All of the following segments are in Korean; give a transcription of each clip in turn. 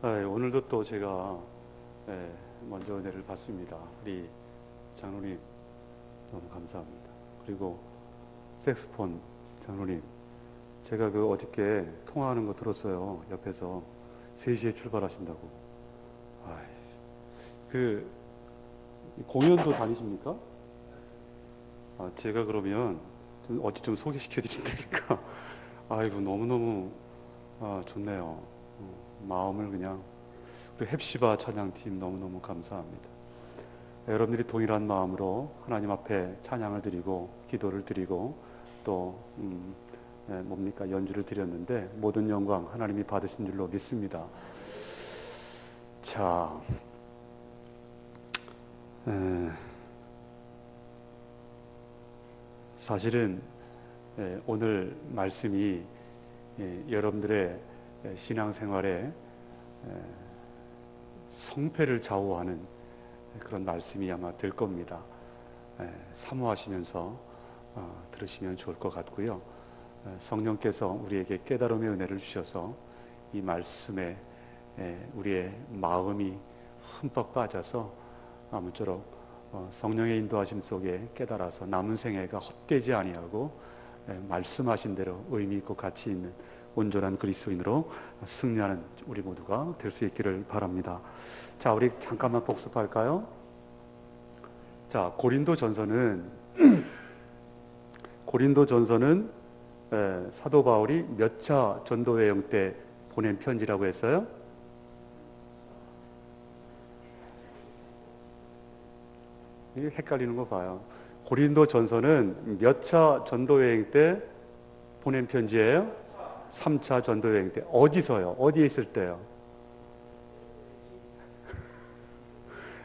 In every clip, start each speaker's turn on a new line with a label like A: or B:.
A: 오늘도 또 제가 먼저 은혜를 받습니다. 우리 장로님 너무 감사합니다. 그리고 색스폰 장로님, 제가 어저께 통화하는 거 들었어요. 옆에서 3시에 출발하신다고. 아이, 그 공연도 다니십니까? 제가 그러면 어디 좀 소개시켜 드린다니까. 아이고, 너무너무 좋네요. 마음을 그냥, 우리 헵시바 찬양팀 너무너무 감사합니다. 여러분들이 동일한 마음으로 하나님 앞에 찬양을 드리고 기도를 드리고 또 연주를 드렸는데 모든 영광 하나님이 받으신 줄로 믿습니다. 자, 사실은 오늘 말씀이 여러분들의 신앙생활에 성패를 좌우하는 그런 말씀이 아마 될 겁니다. 사모하시면서 들으시면 좋을 것 같고요. 성령께서 우리에게 깨달음의 은혜를 주셔서 이 말씀에 우리의 마음이 흠뻑 빠져서 아무쪼록 성령의 인도하심 속에 깨달아서 남은 생애가 헛되지 아니하고 말씀하신 대로 의미 있고 가치 있는 온전한 그리스도인으로 승리하는 우리 모두가 될 수 있기를 바랍니다. 자, 우리 잠깐만 복습할까요? 자, 고린도전서는 사도 바울이 몇 차 전도 여행 때 보낸 편지라고 했어요? 이게 헷갈리는 거 봐요. 고린도전서는 몇 차 전도 여행 때 보낸 편지예요? 3차 전도 여행 때. 어디서요? 어디에 있을 때요?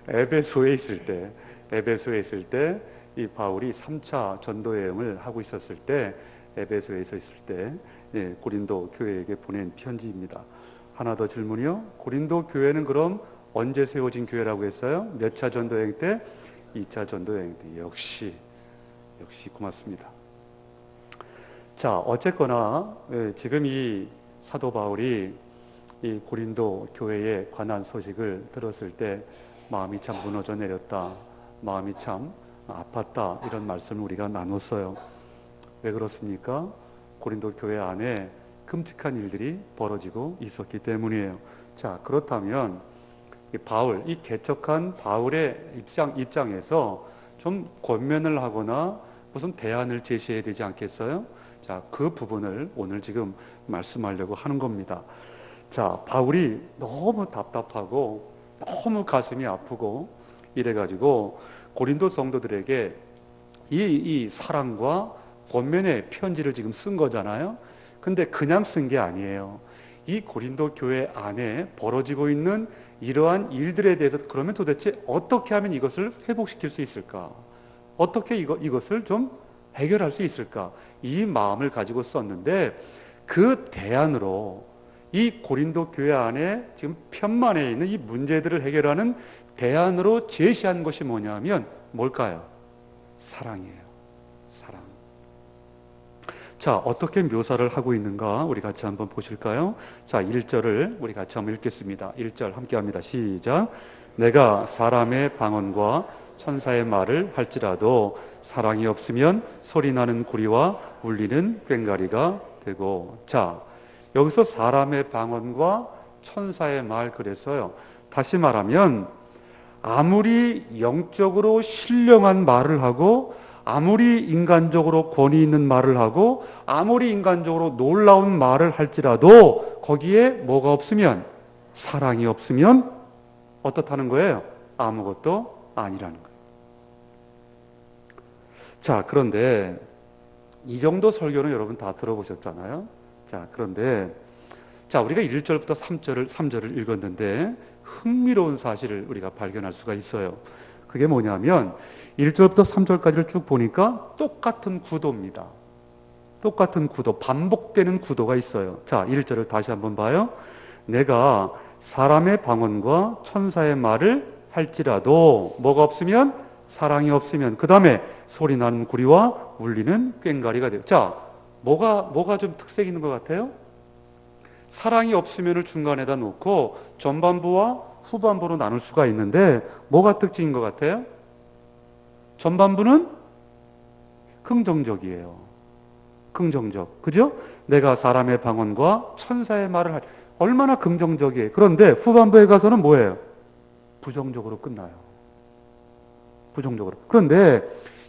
A: 에베소에 있을 때 이 바울이 3차 전도 여행을 하고 있었을 때, 에베소에 있을 때 고린도 교회에게 보낸 편지입니다. 하나 더 질문이요. 고린도 교회는 그럼 언제 세워진 교회라고 했어요? 몇 차 전도 여행 때? 2차 전도 여행 때. 역시 고맙습니다. 자, 어쨌거나 지금 이 사도 바울이 이 고린도 교회에 관한 소식을 들었을 때 마음이 참 무너져 내렸다, 마음이 참 아팠다, 이런 말씀을 우리가 나눴어요. 왜 그렇습니까? 고린도 교회 안에 끔찍한 일들이 벌어지고 있었기 때문이에요. 자, 그렇다면 이 개척한 바울의 입장에서 좀 권면을 하거나 무슨 대안을 제시해야 되지 않겠어요? 자, 그 부분을 오늘 지금 말씀하려고 하는 겁니다. 자, 바울이 너무 답답하고 너무 가슴이 아프고 이래가지고 고린도 성도들에게 이 사랑과 권면의 편지를 지금 쓴 거잖아요. 근데 그냥 쓴 게 아니에요. 이 고린도 교회 안에 벌어지고 있는 이러한 일들에 대해서 그러면 도대체 어떻게 하면 이것을 회복시킬 수 있을까? 어떻게 이것을 좀 해결할 수 있을까? 이 마음을 가지고 썼는데 그 대안으로 이 고린도 교회 안에 지금 편만에 있는 이 문제들을 해결하는 대안으로 제시한 것이 뭐냐면 뭘까요? 사랑이에요. 사랑. 자, 어떻게 묘사를 하고 있는가 우리 같이 한번 보실까요? 자, 1절을 우리 같이 한번 읽겠습니다. 1절 함께 합니다. 시작. 내가 사람의 방언과 천사의 말을 할지라도 사랑이 없으면 소리나는 구리와 울리는 꽹과리가 되고. 자, 여기서 사람의 방언과 천사의 말 그랬어요. 다시 말하면 아무리 영적으로 신령한 말을 하고 아무리 인간적으로 권위 있는 말을 하고 아무리 인간적으로 놀라운 말을 할지라도 거기에 뭐가 없으면, 사랑이 없으면 어떻다는 거예요? 아무것도 아니라는 거예요. 자, 그런데 이 정도 설교는 여러분 다 들어보셨잖아요. 자, 그런데 우리가 1절부터 3절을 읽었는데 흥미로운 사실을 우리가 발견할 수가 있어요. 그게 뭐냐면 1절부터 3절까지를 쭉 보니까 똑같은 구도입니다. 똑같은 구도, 반복되는 구도가 있어요. 자, 1절을 다시 한번 봐요. 내가 사람의 방언과 천사의 말을 할지라도 뭐가 없으면, 사랑이 없으면, 그 다음에 소리나는 구리와 울리는 꽹과리가 돼요. 자, 뭐가 좀 특색 있는 것 같아요? 사랑이 없으면을 중간에다 놓고 전반부와 후반부로 나눌 수가 있는데 뭐가 특징인 것 같아요? 전반부는 긍정적이에요. 긍정적. 그죠? 내가 사람의 방언과 천사의 말을 얼마나 긍정적이에요. 그런데 후반부에 가서는 뭐예요? 부정적으로 끝나요. 부정적으로. 그런데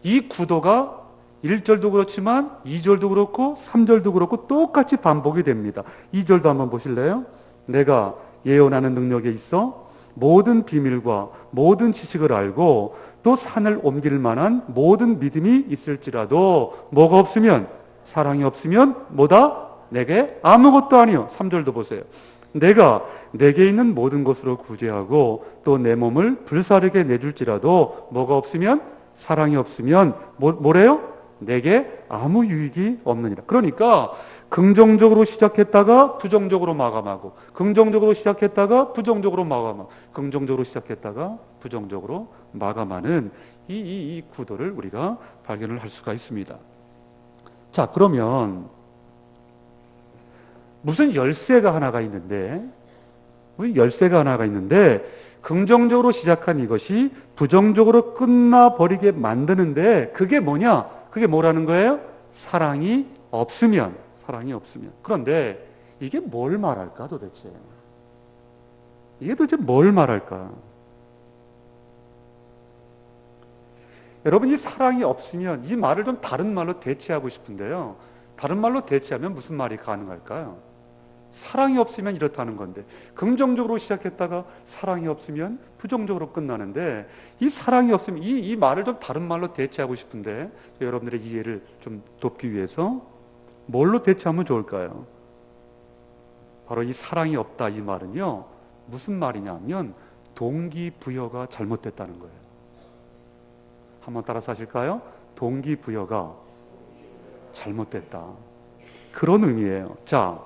A: 이 구도가 1절도 그렇지만 2절도 그렇고 3절도 그렇고 똑같이 반복이 됩니다. 2절도 한번 보실래요? 내가 예언하는 능력에 있어 모든 비밀과 모든 지식을 알고 또 산을 옮길 만한 모든 믿음이 있을지라도 뭐가 없으면, 사랑이 없으면 뭐다? 내게 아무것도 아니요. 3절도 보세요. 내가 내게 있는 모든 것으로 구제하고 또 내 몸을 불사르게 내줄지라도 뭐가 없으면, 사랑이 없으면 뭐래요? 내게 아무 유익이 없느니라. 그러니까 긍정적으로 시작했다가 부정적으로 마감하고, 긍정적으로 시작했다가 부정적으로 마감하고, 긍정적으로 시작했다가 부정적으로 마감하는 이 구도를 우리가 발견을 할 수가 있습니다. 자, 그러면 무슨 열쇠가 하나가 있는데, 긍정적으로 시작한 이것이 부정적으로 끝나버리게 만드는데 그게 뭐냐? 그게 뭐라는 거예요? 사랑이 없으면. 그런데 이게 뭘 말할까 도대체? 이게 도대체 뭘 말할까? 여러분, 이 사랑이 없으면 이 말을 좀 다른 말로 대체하고 싶은데요. 다른 말로 대체하면 무슨 말이 가능할까요? 사랑이 없으면 이렇다는 건데, 긍정적으로 시작했다가 사랑이 없으면 부정적으로 끝나는데, 이 사랑이 없으면 이 말을 좀 다른 말로 대체하고 싶은데, 여러분들의 이해를 좀 돕기 위해서 뭘로 대체하면 좋을까요? 바로 이 사랑이 없다 이 말은요, 무슨 말이냐면 동기부여가 잘못됐다는 거예요. 한번 따라서 하실까요? 동기부여가 잘못됐다. 그런 의미예요. 자,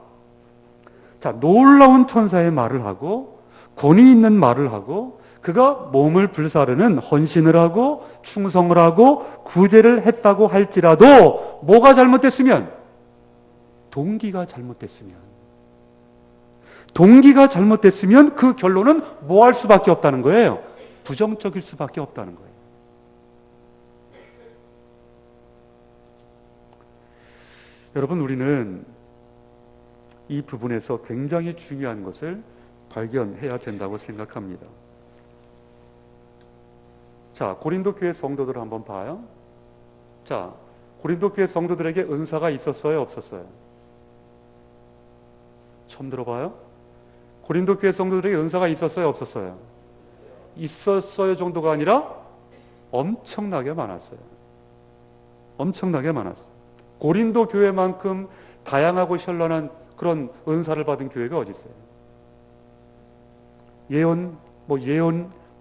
A: 놀라운 천사의 말을 하고 권위 있는 말을 하고 그가 몸을 불사르는 헌신을 하고 충성을 하고 구제를 했다고 할지라도 뭐가 잘못됐으면? 동기가 잘못됐으면 그 결론은 뭐 할 수밖에 없다는 거예요? 부정적일 수밖에 없다는 거예요. 여러분, 우리는 이 부분에서 굉장히 중요한 것을 발견해야 된다고 생각합니다. 자, 고린도 교회 성도들 한번 봐요. 자, 고린도 교회 성도들에게 은사가 있었어요, 없었어요? 처음 들어봐요? 고린도 교회 성도들에게 은사가 있었어요, 없었어요? 있었어요 정도가 아니라 엄청나게 많았어요. 고린도 교회만큼 다양하고 현란한 그런 은사를 받은 교회가 어디 있어요? 예언,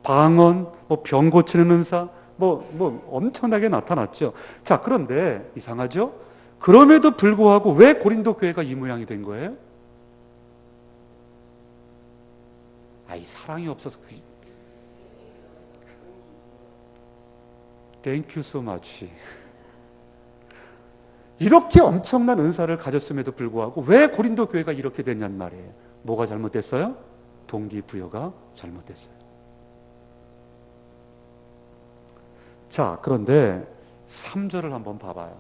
A: 방언, 병 고치는 은사, 엄청나게 나타났죠. 자, 그런데 이상하죠? 그럼에도 불구하고 왜 고린도 교회가 이 모양이 된 거예요? 이 사랑이 없어서. Thank you so much. 이렇게 엄청난 은사를 가졌음에도 불구하고 왜 고린도 교회가 이렇게 됐냔 말이에요. 뭐가 잘못됐어요? 동기부여가 잘못됐어요. 자, 그런데 3절을 한번 봐봐요.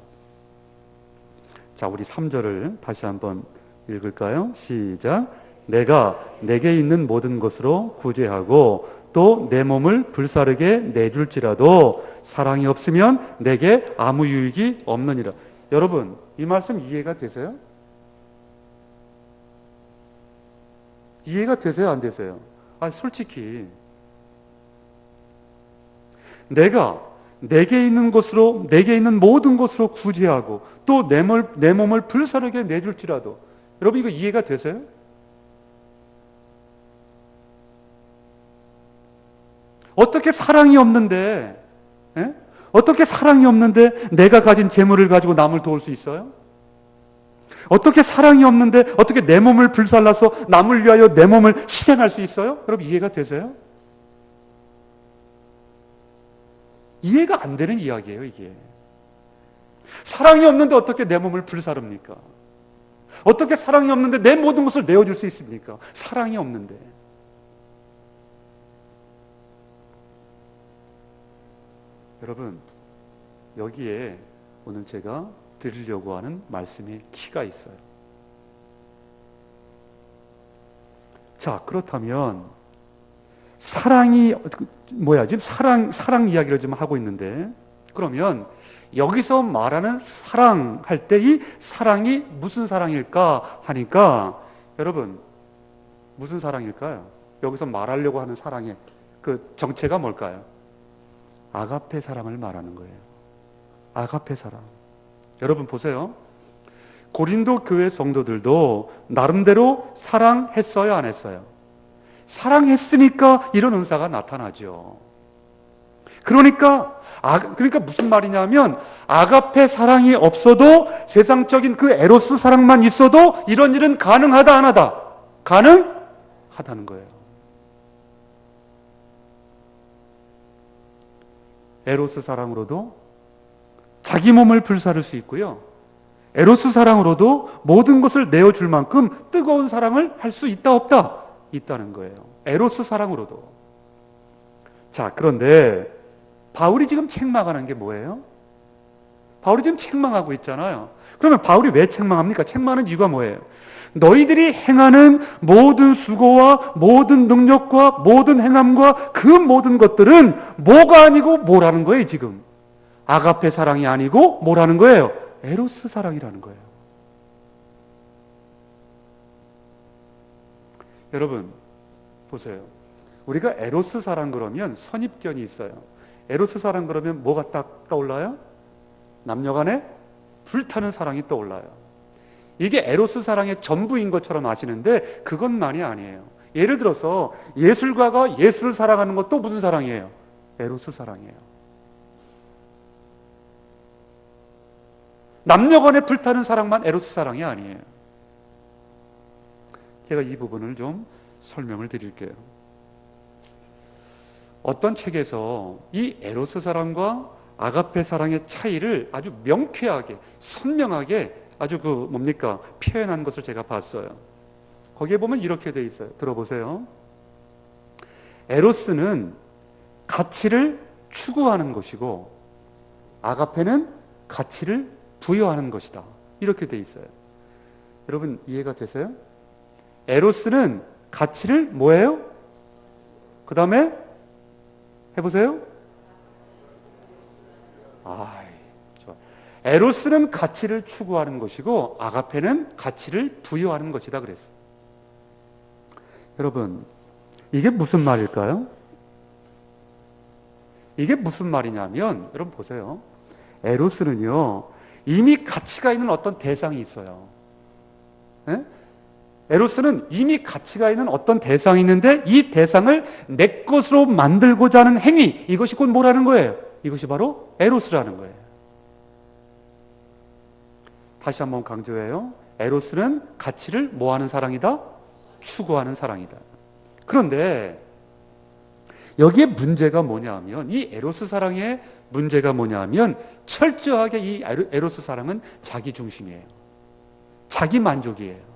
A: 자, 우리 3절을 다시 한번 읽을까요? 시작. 내가 내게 있는 모든 것으로 구제하고 또 내 몸을 불사르게 내줄지라도 사랑이 없으면 내게 아무 유익이 없느니라. 여러분, 이 말씀 이해가 되세요? 이해가 되세요? 안 되세요? 솔직히 내가 내게 있는 것으로, 내게 있는 모든 것으로 구제하고 또 내 몸을 불사르게 내줄지라도, 여러분 이거 이해가 되세요? 어떻게 사랑이 없는데, 어떻게 사랑이 없는데 내가 가진 재물을 가지고 남을 도울 수 있어요? 어떻게 사랑이 없는데 어떻게 내 몸을 불살라서 남을 위하여 내 몸을 희생할 수 있어요? 여러분 이해가 되세요? 이해가 안 되는 이야기예요, 이게. 사랑이 없는데 어떻게 내 몸을 불사릅니까? 어떻게 사랑이 없는데 내 모든 것을 내어줄 수 있습니까? 사랑이 없는데. 여러분, 여기에 오늘 제가 드리려고 하는 말씀의 키가 있어요. 자, 그렇다면 사랑이 뭐야? 지금 사랑 이야기를 좀 하고 있는데, 그러면 여기서 말하는 사랑 할 때 이 사랑이 무슨 사랑일까 하니까, 여러분, 무슨 사랑일까요? 여기서 말하려고 하는 사랑의 그 정체가 뭘까요? 아가페 사랑을 말하는 거예요. 아가페 사랑. 여러분 보세요. 고린도 교회 성도들도 나름대로 사랑했어요, 안 했어요? 사랑했으니까 이런 은사가 나타나죠. 그러니까 무슨 말이냐면, 아가페 사랑이 없어도 세상적인 그 에로스 사랑만 있어도 이런 일은 가능하다, 안 하다? 가능하다는 거예요. 에로스 사랑으로도 자기 몸을 불사를 수 있고요, 에로스 사랑으로도 모든 것을 내어줄 만큼 뜨거운 사랑을 할 수 있다, 없다? 있다는 거예요. 에로스 사랑으로도. 자, 그런데 바울이 지금 책망하는 게 뭐예요? 바울이 지금 책망하고 있잖아요. 그러면 바울이 왜 책망합니까? 책망하는 이유가 뭐예요? 너희들이 행하는 모든 수고와 모든 능력과 모든 행함과 그 모든 것들은 뭐가 아니고 뭐라는 거예요, 지금? 아가페 사랑이 아니고 뭐라는 거예요? 에로스 사랑이라는 거예요. 여러분, 보세요. 우리가 에로스 사랑 그러면 선입견이 있어요. 에로스 사랑 그러면 뭐가 딱 떠올라요? 남녀간에 불타는 사랑이 떠올라요. 이게 에로스 사랑의 전부인 것처럼 아시는데 그것만이 아니에요. 예를 들어서 예술가가 예술을 사랑하는 것도 무슨 사랑이에요? 에로스 사랑이에요. 남녀간에 불타는 사랑만 에로스 사랑이 아니에요. 제가 이 부분을 좀 설명을 드릴게요. 어떤 책에서 이 에로스 사랑과 아가페 사랑의 차이를 아주 명쾌하게, 선명하게 아주 표현한 것을 제가 봤어요. 거기에 보면 이렇게 돼 있어요. 들어보세요. 에로스는 가치를 추구하는 것이고 아가페는 가치를 부여하는 것이다. 이렇게 돼 있어요. 여러분 이해가 되세요? 에로스는 가치를 뭐예요? 그 다음에 해보세요. 좋아. 에로스는 가치를 추구하는 것이고 아가페는 가치를 부여하는 것이다 그랬어요. 여러분 이게 무슨 말일까요? 이게 무슨 말이냐면, 여러분 보세요. 에로스는요 이미 가치가 있는 어떤 대상이 있어요. 네? 에로스는 이미 가치가 있는 어떤 대상이 있는데 이 대상을 내 것으로 만들고자 하는 행위, 이것이 곧 뭐라는 거예요? 이것이 바로 에로스라는 거예요. 다시 한번 강조해요. 에로스는 가치를 뭐하는 사랑이다? 추구하는 사랑이다. 그런데 여기에 문제가 뭐냐면, 이 에로스 사랑의 문제가 뭐냐면 철저하게 이 에로스 사랑은 자기 중심이에요. 자기 만족이에요.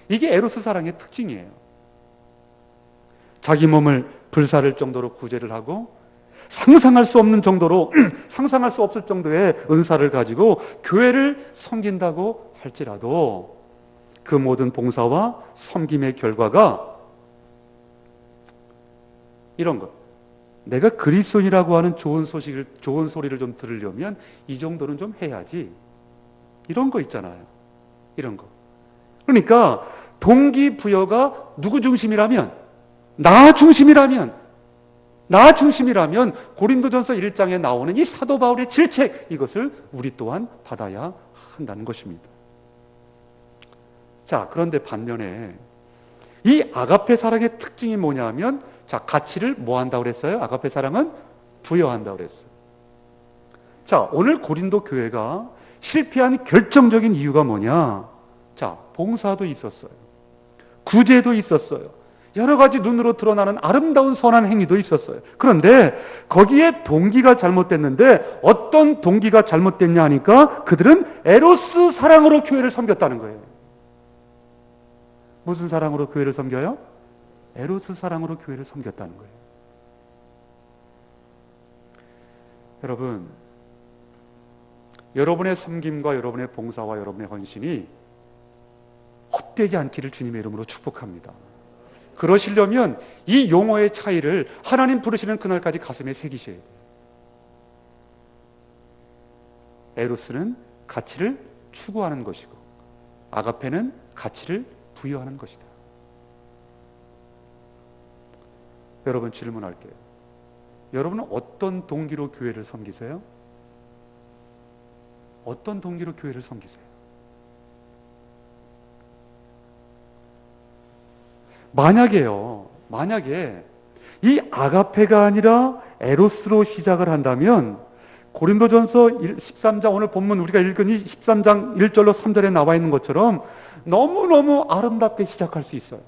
A: 이게 에로스 사랑의 특징이에요. 자기 몸을 불사를 정도로 구제를 하고 상상할 수 없는 정도로 상상할 수 없을 정도의 은사를 가지고 교회를 섬긴다고 할지라도 그 모든 봉사와 섬김의 결과가 이런 것. 내가 그리스도인이라고 하는 좋은 소리를 좀 들으려면 이 정도는 좀 해야지. 이런 거 있잖아요. 이런 거. 그러니까 동기부여가 누구 중심이라면, 나 중심이라면 고린도전서 1장에 나오는 이 사도 바울의 질책, 이것을 우리 또한 받아야 한다는 것입니다. 자, 그런데 반면에 이 아가페 사랑의 특징이 뭐냐면, 자, 가치를 뭐 한다고 그랬어요? 아가페 사랑은 부여한다고 그랬어요. 자, 오늘 고린도 교회가 실패한 결정적인 이유가 뭐냐? 자, 봉사도 있었어요. 구제도 있었어요. 여러 가지 눈으로 드러나는 아름다운 선한 행위도 있었어요. 그런데 거기에 동기가 잘못됐는데 어떤 동기가 잘못됐냐 하니까 그들은 에로스 사랑으로 교회를 섬겼다는 거예요. 무슨 사랑으로 교회를 섬겨요? 에로스 사랑으로 교회를 섬겼다는 거예요. 여러분, 여러분의 섬김과 여러분의 봉사와 여러분의 헌신이 헛되지 않기를 주님의 이름으로 축복합니다. 그러시려면 이 용어의 차이를 하나님 부르시는 그날까지 가슴에 새기셔야 돼요. 에로스는 가치를 추구하는 것이고 아가페는 가치를 부여하는 것이다. 여러분, 질문할게요. 여러분은 어떤 동기로 교회를 섬기세요? 어떤 동기로 교회를 섬기세요? 만약에 이 아가페가 아니라 에로스로 시작을 한다면 고린도전서 13장, 오늘 본문 우리가 읽은 이 13장 1절로 3절에 나와 있는 것처럼 너무너무 아름답게 시작할 수 있어요.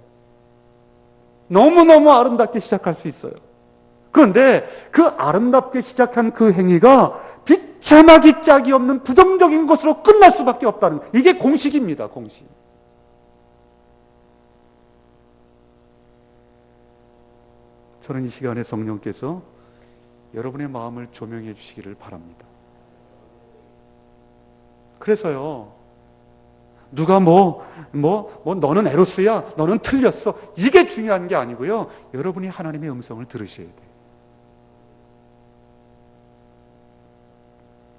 A: 너무너무 아름답게 시작할 수 있어요. 그런데 그 아름답게 시작한 그 행위가 비참하기 짝이 없는 부정적인 것으로 끝날 수밖에 없다는, 이게 공식입니다. 공식. 저는 이 시간에 성령께서 여러분의 마음을 조명해 주시기를 바랍니다. 그래서요, 누가 너는 에로스야, 너는 틀렸어, 이게 중요한 게 아니고요, 여러분이 하나님의 음성을 들으셔야 돼요.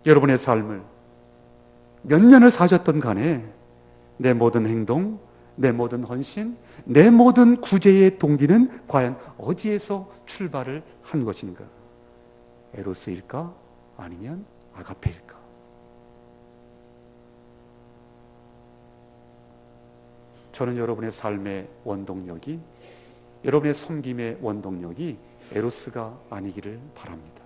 A: 여러분의 삶을 몇 년을 사셨던 간에 내 모든 행동, 내 모든 헌신, 내 모든 구제의 동기는 과연 어디에서 출발을 한 것인가? 에로스일까? 아니면 아가페일까? 저는 여러분의 삶의 원동력이, 여러분의 섬김의 원동력이 에로스가 아니기를 바랍니다.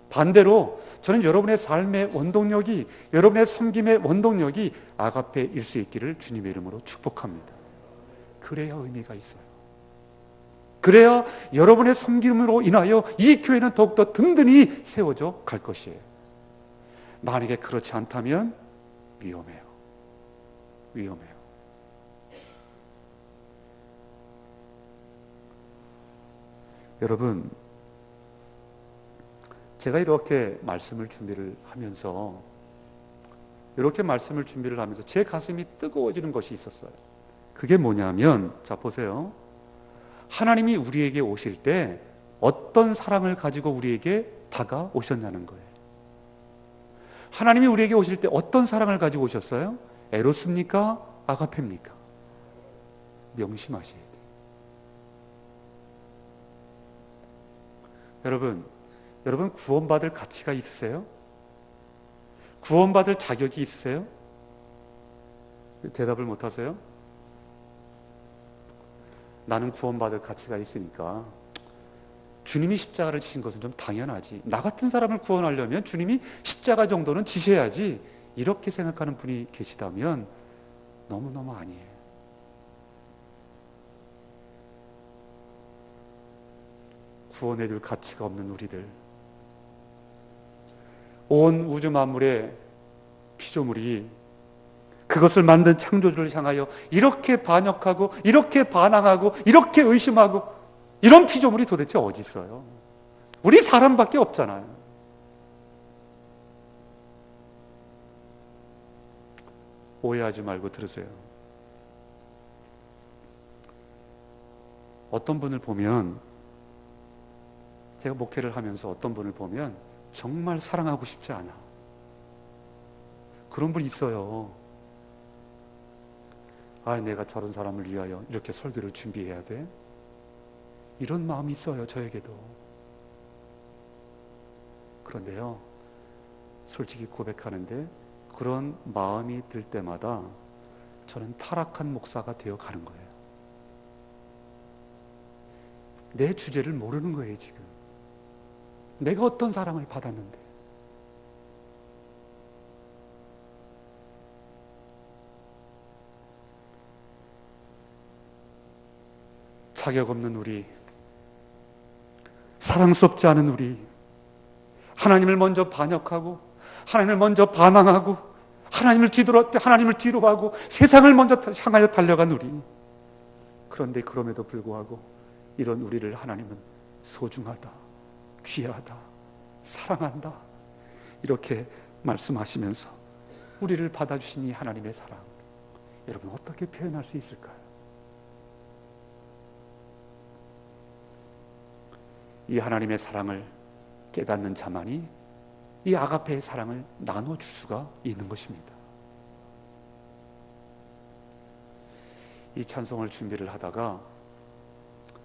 A: 반대로 저는 여러분의 삶의 원동력이, 여러분의 섬김의 원동력이 아가페일 수 있기를 주님의 이름으로 축복합니다. 그래야 의미가 있어요. 그래야 여러분의 섬김으로 인하여 이 교회는 더욱더 든든히 세워져 갈 것이에요. 만약에 그렇지 않다면 위험해요. 위험해요. 여러분, 제가 이렇게 말씀을 준비를 하면서 제 가슴이 뜨거워지는 것이 있었어요. 그게 뭐냐면, 자 보세요. 하나님이 우리에게 오실 때 어떤 사랑을 가지고 우리에게 다가오셨냐는 거예요. 하나님이 우리에게 오실 때 어떤 사랑을 가지고 오셨어요? 에로스입니까? 아가페입니까? 명심하셔야 돼요. 여러분 구원받을 가치가 있으세요? 구원받을 자격이 있으세요? 대답을 못하세요? 나는 구원받을 가치가 있으니까 주님이 십자가를 지신 것은 좀 당연하지, 나 같은 사람을 구원하려면 주님이 십자가 정도는 지셔야지, 이렇게 생각하는 분이 계시다면 너무너무 아니에요. 구원해 줄 가치가 없는 우리들, 온 우주 만물의 피조물이 그것을 만든 창조주를 향하여 이렇게 반역하고 이렇게 반항하고 이렇게 의심하고, 이런 피조물이 도대체 어디 있어요? 우리 사람밖에 없잖아요. 오해하지 말고 들으세요. 어떤 분을 보면, 제가 목회를 하면서 어떤 분을 보면 정말 사랑하고 싶지 않아. 그런 분 있어요. 내가 저런 사람을 위하여 이렇게 설교를 준비해야 돼? 이런 마음이 있어요, 저에게도. 그런데요, 솔직히 고백하는데 그런 마음이 들 때마다 저는 타락한 목사가 되어 가는 거예요. 내 주제를 모르는 거예요, 지금. 내가 어떤 사랑을 받았는데. 자격 없는 우리, 사랑스럽지 않은 우리, 하나님을 먼저 반역하고 하나님을 먼저 반항하고 하나님을 뒤로 하고 세상을 먼저 향하여 달려간 우리. 그런데 그럼에도 불구하고 이런 우리를 하나님은 소중하다, 귀하다, 사랑한다 이렇게 말씀하시면서 우리를 받아주신 이 하나님의 사랑, 여러분 어떻게 표현할 수 있을까요? 이 하나님의 사랑을 깨닫는 자만이 이 아가페의 사랑을 나눠줄 수가 있는 것입니다. 이 찬송을 준비를 하다가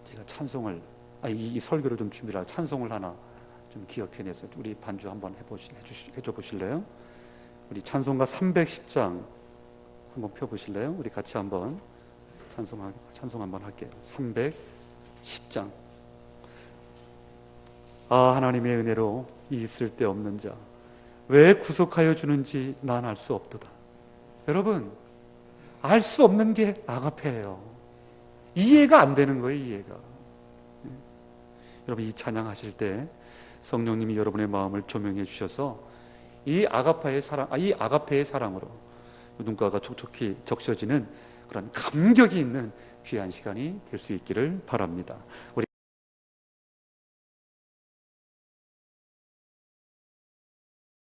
A: 제가 이 설교를 좀 준비를 하다가 찬송을 하나 좀 기억해내서 우리 반주 한번 해줘 보실래요? 우리 찬송가 310장 한번 펴보실래요? 우리 같이 한번 찬송 한번 할게요. 310장. 아, 하나님의 은혜로 이 있을 데 없는 자 왜 구속하여 주는지 난 알 수 없도다. 여러분, 알 수 없는 게 아가페예요. 이해가 안 되는 거예요, 이해가. 여러분, 이 찬양하실 때 성령님이 여러분의 마음을 조명해 주셔서 이 아가페의 사랑으로 눈가가 촉촉히 적셔지는 그런 감격이 있는 귀한 시간이 될 수 있기를 바랍니다. 우리